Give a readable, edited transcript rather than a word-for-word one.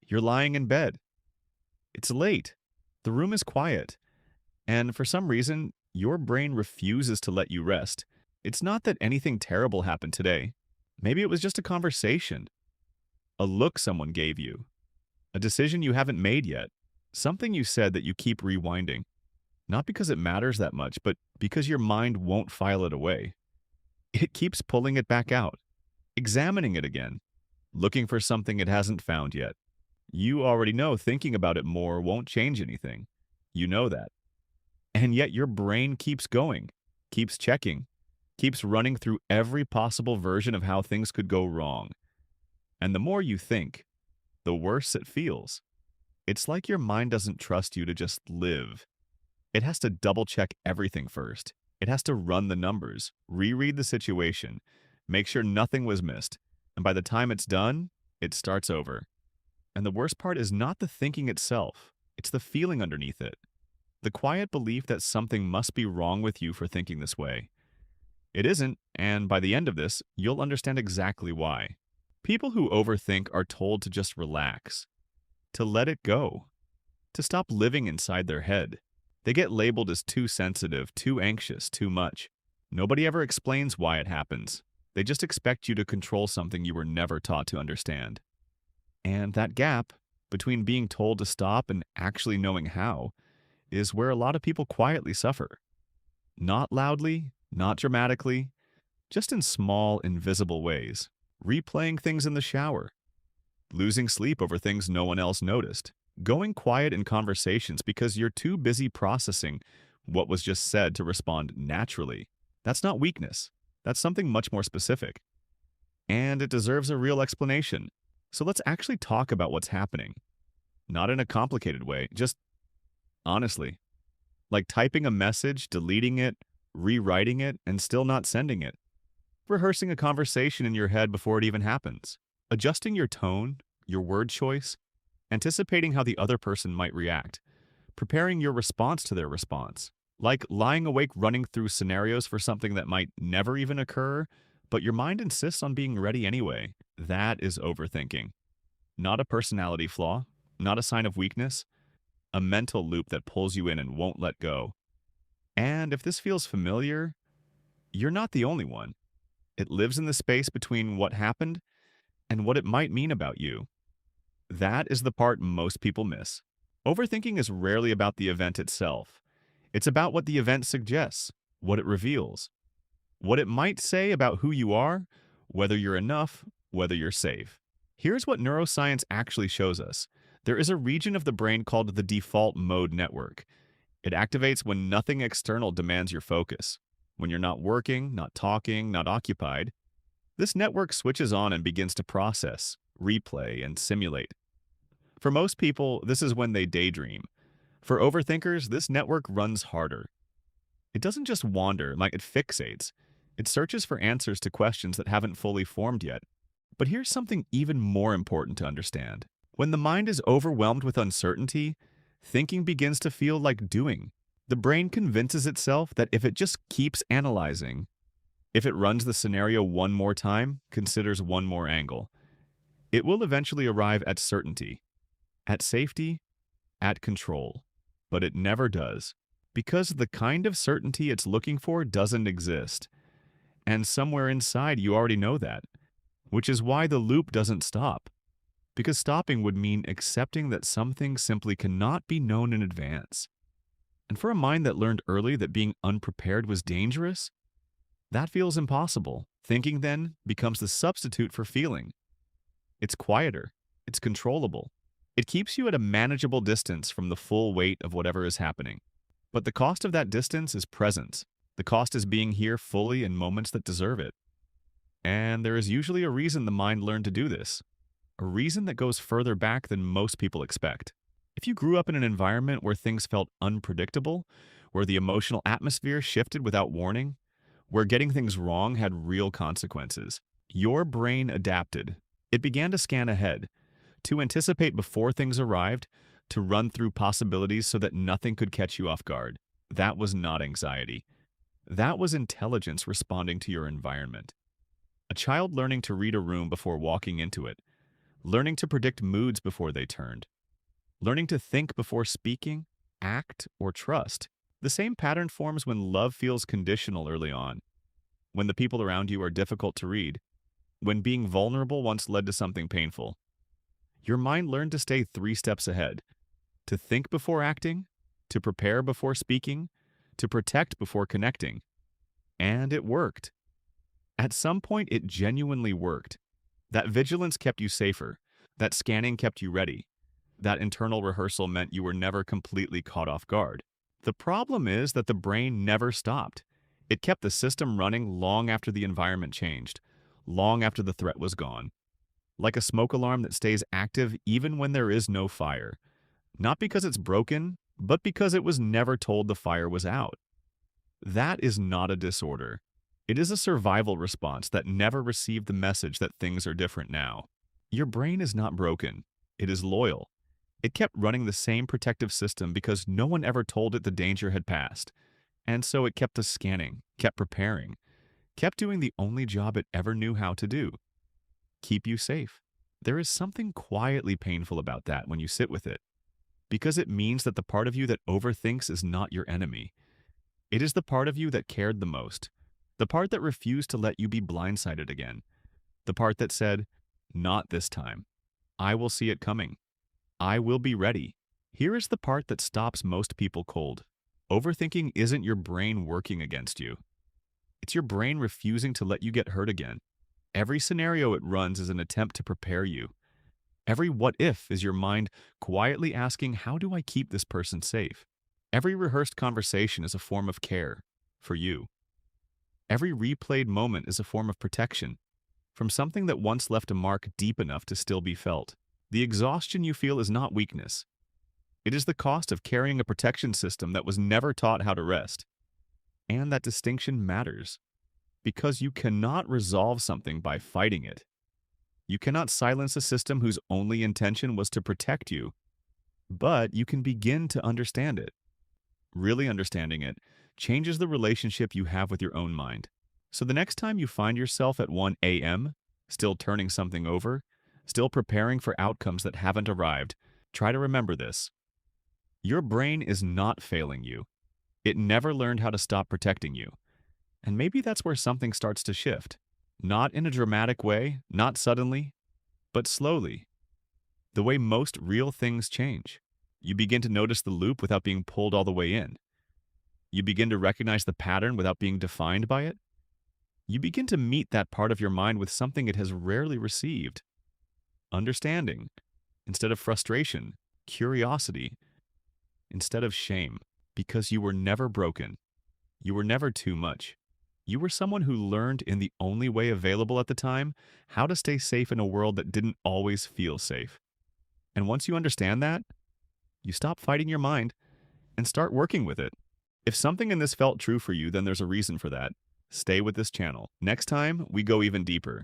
You're lying in bed. It's late. The room is quiet. And for some reason, your brain refuses to let you rest. It's not that anything terrible happened today. Maybe it was just a conversation, a look someone gave you, a decision you haven't made yet, something you said that you keep rewinding. Not because it matters that much, but because your mind won't file it away. It keeps pulling it back out, examining it again, looking for something it hasn't found yet. You already know thinking about it more won't change anything. You know that. And yet your brain keeps going, keeps checking, keeps running through every possible version of how things could go wrong. And the more you think, the worse it feels. It's like your mind doesn't trust you to just live. It has to double check everything first. It has to run the numbers, reread the situation, make sure nothing was missed. And by the time it's done, it starts over. And the worst part is not the thinking itself, it's the feeling underneath it. The quiet belief that something must be wrong with you for thinking this way. It isn't, and by the end of this, you'll understand exactly why. People who overthink are told to just relax, to let it go, to stop living inside their head. They get labeled as too sensitive, too anxious, too much. Nobody ever explains why it happens. They just expect you to control something you were never taught to understand. And that gap between being told to stop and actually knowing how is where a lot of people quietly suffer. Not loudly, not dramatically, just in small, invisible ways. Replaying things in the shower, losing sleep over things no one else noticed, going quiet in conversations because you're too busy processing what was just said to respond naturally. That's not weakness. That's something much more specific. And it deserves a real explanation. So let's actually talk about what's happening. Not in a complicated way, just honestly. Like typing a message, deleting it, rewriting it, and still not sending it. Rehearsing a conversation in your head before it even happens. Adjusting your tone, your word choice, anticipating how the other person might react. Preparing your response to their response. Like lying awake running through scenarios for something that might never even occur, but your mind insists on being ready anyway. That is overthinking. Not a personality flaw, not a sign of weakness, a mental loop that pulls you in and won't let go. And if this feels familiar, you're not the only one. It lives in the space between what happened and what it might mean about you. That is the part most people miss. Overthinking is rarely about the event itself. It's about what the event suggests, what it reveals, what it might say about who you are, whether you're enough, whether you're safe. Here's what neuroscience actually shows us. There is a region of the brain called the default mode network. It activates when nothing external demands your focus. When you're not working, not talking, not occupied, this network switches on and begins to process, replay, and simulate. For most people, this is when they daydream. For overthinkers, this network runs harder. It doesn't just wander, like it fixates. It searches for answers to questions that haven't fully formed yet. But here's something even more important to understand. When the mind is overwhelmed with uncertainty, thinking begins to feel like doing. The brain convinces itself that if it just keeps analyzing, if it runs the scenario one more time, considers one more angle, it will eventually arrive at certainty, at safety, at control. But it never does, because the kind of certainty it's looking for doesn't exist. And somewhere inside you already know that, which is why the loop doesn't stop. Because stopping would mean accepting that some things simply cannot be known in advance. And for a mind that learned early that being unprepared was dangerous, that feels impossible. Thinking then becomes the substitute for feeling. It's quieter, it's controllable. It keeps you at a manageable distance from the full weight of whatever is happening. But the cost of that distance is presence. The cost is being here fully in moments that deserve it. And there is usually a reason the mind learned to do this. A reason that goes further back than most people expect. If you grew up in an environment where things felt unpredictable, where the emotional atmosphere shifted without warning, where getting things wrong had real consequences, your brain adapted. It began to scan ahead, to anticipate before things arrived, to run through possibilities so that nothing could catch you off guard. That was not anxiety. That was intelligence responding to your environment. A child learning to read a room before walking into it, learning to predict moods before they turned, learning to think before speaking, act, or trust. The same pattern forms when love feels conditional early on, when the people around you are difficult to read, when being vulnerable once led to something painful. Your mind learned to stay 3 steps ahead, to think before acting, to prepare before speaking, to protect before connecting. And it worked. At some point, it genuinely worked. That vigilance kept you safer. That scanning kept you ready. That internal rehearsal meant you were never completely caught off guard. The problem is that the brain never stopped. It kept the system running long after the environment changed, long after the threat was gone. Like a smoke alarm that stays active even when there is no fire. Not because it's broken, but because it was never told the fire was out. That is not a disorder. It is a survival response that never received the message that things are different now. Your brain is not broken. It is loyal. It kept running the same protective system because no one ever told it the danger had passed. And so it kept us scanning, kept preparing, kept doing the only job it ever knew how to do: keep you safe. There is something quietly painful about that when you sit with it, because it means that the part of you that overthinks is not your enemy. It is the part of you that cared the most, the part that refused to let you be blindsided again, the part that said, "Not this time. I will see it coming. I will be ready." Here is the part that stops most people cold. Overthinking isn't your brain working against you. It's your brain refusing to let you get hurt again. Every scenario it runs is an attempt to prepare you. Every what if is your mind quietly asking, how do I keep this person safe? Every rehearsed conversation is a form of care for you. Every replayed moment is a form of protection from something that once left a mark deep enough to still be felt. The exhaustion you feel is not weakness. It is the cost of carrying a protection system that was never taught how to rest. And that distinction matters, because you cannot resolve something by fighting it. You cannot silence a system whose only intention was to protect you, but you can begin to understand it. Really understanding it changes the relationship you have with your own mind. So the next time you find yourself at 1 a.m., still turning something over, still preparing for outcomes that haven't arrived, try to remember this. Your brain is not failing you. It never learned how to stop protecting you. And maybe that's where something starts to shift. Not in a dramatic way, not suddenly, but slowly. The way most real things change. You begin to notice the loop without being pulled all the way in. You begin to recognize the pattern without being defined by it. You begin to meet that part of your mind with something it has rarely received: understanding instead of frustration, curiosity instead of shame, because you were never broken. You were never too much. You were someone who learned in the only way available at the time how to stay safe in a world that didn't always feel safe. And once you understand that, you stop fighting your mind and start working with it. If something in this felt true for you, then there's a reason for that. Stay with this channel. Next time, we go even deeper.